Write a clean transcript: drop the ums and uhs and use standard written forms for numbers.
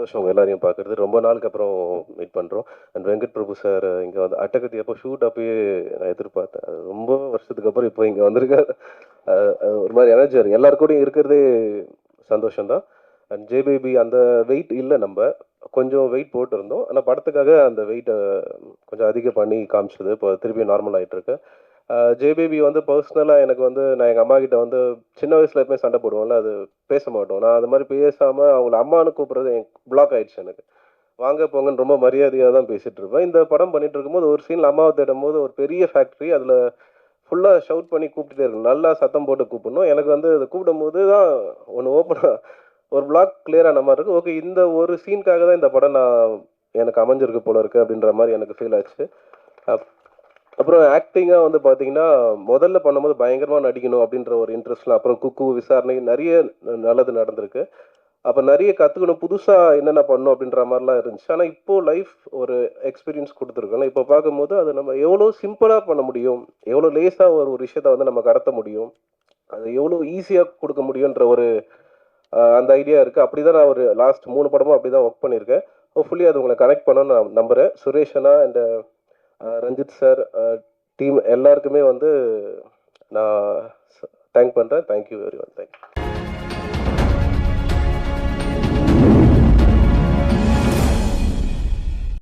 சந்தோஷம் உங்க எல்லாரையும் பார்க்குறது. ரொம்ப நாளுக்கு அப்புறம் மீட் பண்ணுறோம். அண்ட் வெங்கட் பிரபு சார் இங்கே வந்து அட்டகத்தி அப்போ ஷூட் அப்பயே நான் எதிர்பார்த்தேன். அது ரொம்ப வருஷத்துக்கு அப்புறம் இப்போ இங்கே வந்திருக்காரு. ஒரு மாதிரி எனர்ஜி இருக்கு. எல்லாரு கூடயும் இருக்கிறதே சந்தோஷம் தான். அண்ட் ஜே பேபி அந்த வெயிட் இல்லை, நம்ம கொஞ்சம் வெயிட் போட்டிருந்தோம். ஆனால் படத்துக்காக அந்த வெயிட்டை கொஞ்சம் அதிகம் பண்ணி காமிச்சது. இப்போ திருப்பி நார்மல் ஆகிட்டு இருக்கு. ஜே பேபி வந்து பர்சனலாக எனக்கு வந்து நான் எங்கள் அம்மா கிட்ட வந்து சின்ன வயசுல எப்பவுமே சண்டை போடுவோம்ல, அது பேச மாட்டோம். நான் அது மாதிரி பேசாமல் அவங்கள அம்மானு கூப்பிட்றது எனக்கு பிளாக் ஆயிடுச்சு. எனக்கு வாங்க போங்கன்னு ரொம்ப மரியாதையாக தான் பேசிட்டு இருப்பேன். இந்த படம் பண்ணிட்டு இருக்கும்போது ஒரு சீனில் அம்மாவை தேடும் போது ஒரு பெரிய ஃபேக்ட்ரி, அதில் ஃபுல்லாக ஷவுட் பண்ணி கூப்பிட்டுட்டே இருக்கணும், நல்லா சத்தம் போட்டு கூப்பிடணும். எனக்கு வந்து அதை கூப்பிடும் போது தான் ஒன்று ஓப்பனாக ஒரு பிளாக் கிளியரான மாதிரி இருக்கு. ஓகே, இந்த ஒரு சீனுக்காக தான் இந்த படம் நான் எனக்கு அமைஞ்சிருக்கு போல இருக்கு அப்படின்ற மாதிரி எனக்கு ஃபீல் ஆச்சு. அப்புறம் ஆக்டிங்காக வந்து பார்த்தீங்கன்னா முதல்ல பண்ணும்போது பயங்கரமாக நடிக்கணும் அப்படின்ற ஒரு இன்ட்ரெஸ்ட்ல, அப்புறம் குக்கு விசாரணை நிறைய நல்லது நடந்திருக்கு. அப்போ நிறைய கற்றுக்கணும், புதுசாக என்னென்ன பண்ணணும் அப்படின்ற மாதிரிலாம் இருந்துச்சு. ஆனால் இப்போ லைஃப் ஒரு எக்ஸ்பீரியன்ஸ் கொடுத்துருக்கோம்ல, இப்போ பார்க்கும்போது அது நம்ம எவ்வளோ சிம்பிளாக பண்ண முடியும், எவ்வளோ லேஸாக ஒரு ஒரு விஷயத்த வந்து நம்ம கடத்த முடியும், அது எவ்வளோ ஈஸியாக கொடுக்க முடியுன்ற ஒரு அந்த ஐடியா இருக்குது. அப்படி தான் நான் ஒரு லாஸ்ட் 3 படமும் அப்படி தான் ஒர்க் பண்ணியிருக்கேன். ஹோப்ஃபுல்லி அது உங்களை கனெக்ட் பண்ணணும்னு நான் நம்புகிறேன். சுரேஷ் அண்ணா அண்ட் ரஞ்சித் சார், டீம் எல்லாருக்குமே வந்து நான் தேங்க் பண்ணுறேன். Thank you very much. தேங்க்யூ.